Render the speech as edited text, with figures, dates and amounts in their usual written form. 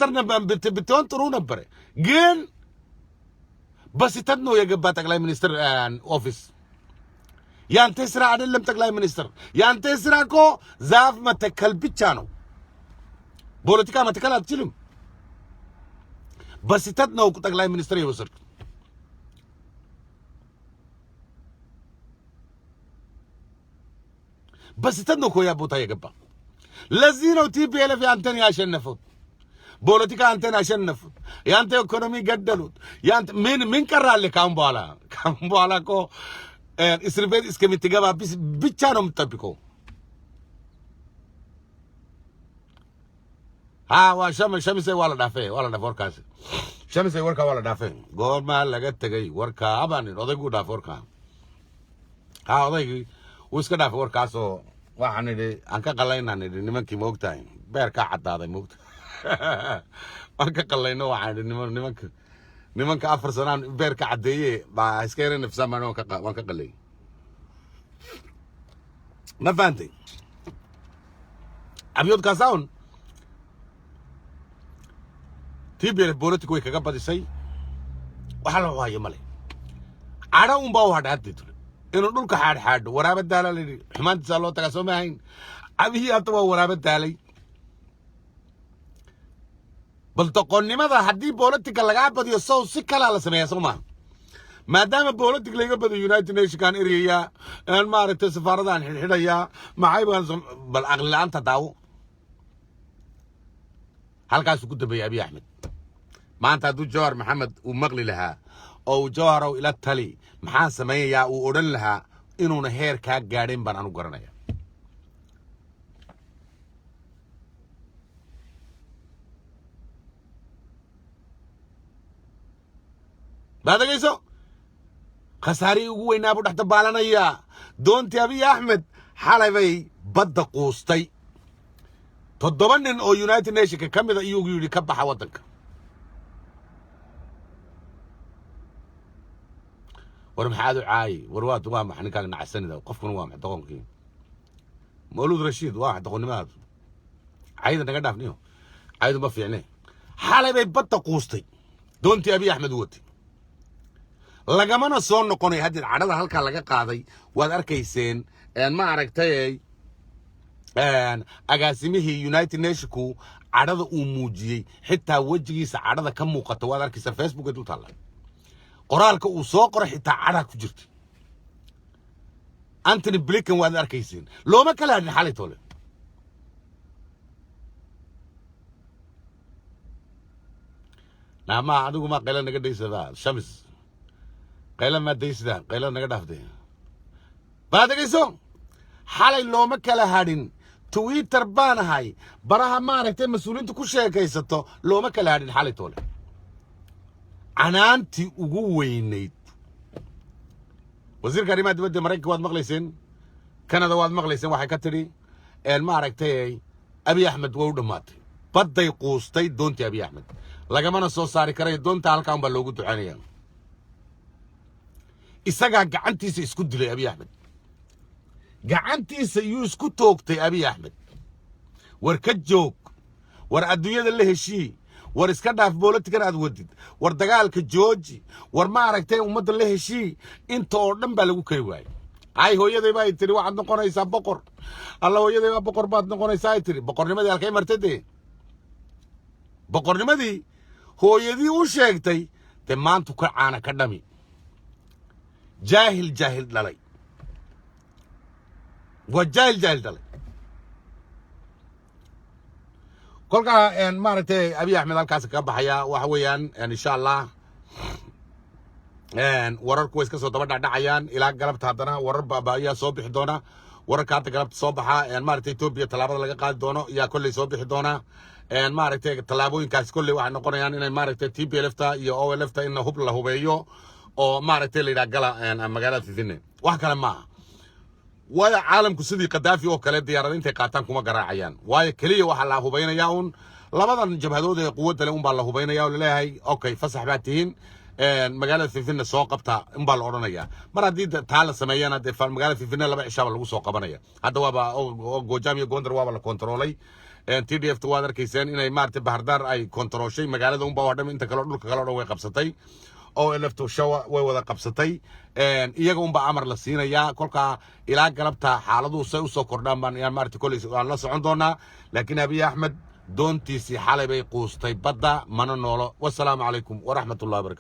minister بتون ترون بره جين بس تدنو يا جبات تقلاي minister office يان تسرع عدلم تقلاي minister يان تسرع كو زاف ما تكل بيتشانو بوليتيكا ما تكل أتشلم بس تدنو تقلاي minister يوصل بس تدنو كو يا بوتا يا جبا لزينو تي بي ال في أنتني عشان نفوت بوليتيكا أنتني عشان نفوت يانتي إيكونومي قدلوت يانت من كرر لك كام بالا كو إسرائيل إسكمي تجابا بس بيتشانو متبكو ها وشمس ولا دافع ولا دافوركاس شمس وركا ولا دافع قول ما لقيت تجي وركا أباني رضي قول دافوركا ها رضي ويسكت دافوركاسو waxaan idhi aan ka qalaynaan idhi nimankii moogtahay beer ka cadaaday moogta waan ka qalayno waxaan idhi nimanka 4 sanaan beer ka cadeeyay baa iska yareen nafsamaan waan ka qalay ma faantay abiyod kaasawn tiibir politiku way kaga badisay waxa la waayo male ara un baa wax dhaatay إنه نقولك حاد ورابة دالة حمان تسألوا تقاسوا معين أبيه أتوا ورابة دالي بل تقولني ماذا حدي بولتك اللي قاعد بدي يصو سكلا على سمية سوما ما دام بولتك اللي قاعد بدي يونايتد نيشن كان إريا المارة تسفاردان الحدايا معي بالأغلى أنت داو هل كاسو كنت بي أبي أحمد ما أنت دو جوهر محمد ومغلي لها أو جوهر إلى التالي maxaa sameeyaa uu oran lahaa inuuna heer ka gaadhin baan anu garanaya baadagayso khasaari ugu weynaa buu dhaxta baalanaya doontii Abiy Ahmed xalay bay badda quustay 7 nin oo United Nations ka mid ah iyuu yiri ka baxa wadanka ورمحادو عاي ورواد وامح حنا كان نعسني ذا وقفكم وامح دقونكي مولود رشيد واحد دقوني مات عايد انا قدافنيو عايد ما في عينيه حالي بي بطه قوستي دونتي Abiy Ahmed وتي لغمانا سو نقوني هدي عدده halka laga qaaday waad arkayseen ma aragtay agaasimihii United Nationsku cadada uu muujiyay xitaa wajigiisa cadada ka muuqato waad arkaysaa Facebook ee dultaala qoraalka uu soo qoray xitaa cadad ku jirtay Anthony Blinken waad arkaysiin looma kala hadin xalay toole naama adigu ma qaylan naga dhaysada shams qaylan ma dhaysada qaylan naga dhaafday baadagayso xalay looma kala hadin Twitter baanahay baraha maaragtay mas'uuliyiintu ku sheekaysato looma kala hadin xalay toole عنانتي وجوينيت وزير كريمات بدي مريك واد مغليسين كندا واد مغليسين واحد كتري المعركتي Abiy Ahmed ودماتي بدي قوستي دونتي Abiy Ahmed لقمنا سو صاري كري دونتا halkan baa loogu ducaynaya isaga gacantiisa isku dilay Abiy Ahmed gacantiisa iyuu isku toogtay Abiy Ahmed war ka joog war adduunyada la heshii war iska dhaaf boolitikan aad wadid war dagaalka jooji war ma aragtay ummadda la heshii inta oo dhan baa lagu kari waayay ay hooyaday baa tiri waxaad noqonaysaa boqor alla hooyaday baa boqor baad noqonaysaa ay tiri boqornimadii halkay martay boqornimadii hooyadii u sheegtay te maanta ka caana ka dhami jaahil dhalay waa jaahil dhalay kolka maaragtay Abiy Ahmed halkaas ka baxaya waxa weeyaan insha Allah wararku way iska soo daba dhacayaan ilaa galabta hadana warar baabaaya soo bixi doona wararka hadda galabta soo baxa maaragtay Ethiopia talaabada laga qaadi doono yaa kulli soo bixi doona maaragtay talaabooyinkaas kulli waxay noqonayaan inay maaragtay TPLF-ta iyo OLF-ta in hub la hubeeyo oo maaragtay la yiraahdo magaalada Fifine wax kale ma waayo caalamku sidii Qadaafi oo kale diyaarad intay qaataan kuma garaacayaan waayo kaliya waxa la hubaynayaa un labadan jabhadood ee quwadda leh un baa la hubaynayaa oo leeyahay okay fasax baad tihiin magaalada Fifine soo qabta in baa la oranayaa mar haddii taa la sameeyana magaalada Fifine laba cishaaba lagu soo qabanaya hadda waaba Gojaam iyo Gondar waaba la kontroolay TDF توادر كيسان إن مارت بهردار أي كنترول شيء مقالة بaa wadham inta kale dhulka kale way qabsatay oo laftu shawa way wada qabsatay iyaga baa amar la siinaya kolka ilaa galabta xaaladu say u soo kordhaan baan maartay kulay aan la socon doonaa laakiin Abiy Ahmed doontiisi xalay bay quustay badda mana noolo wassalaamu calaykum wa rahmatullahi wa barakatuh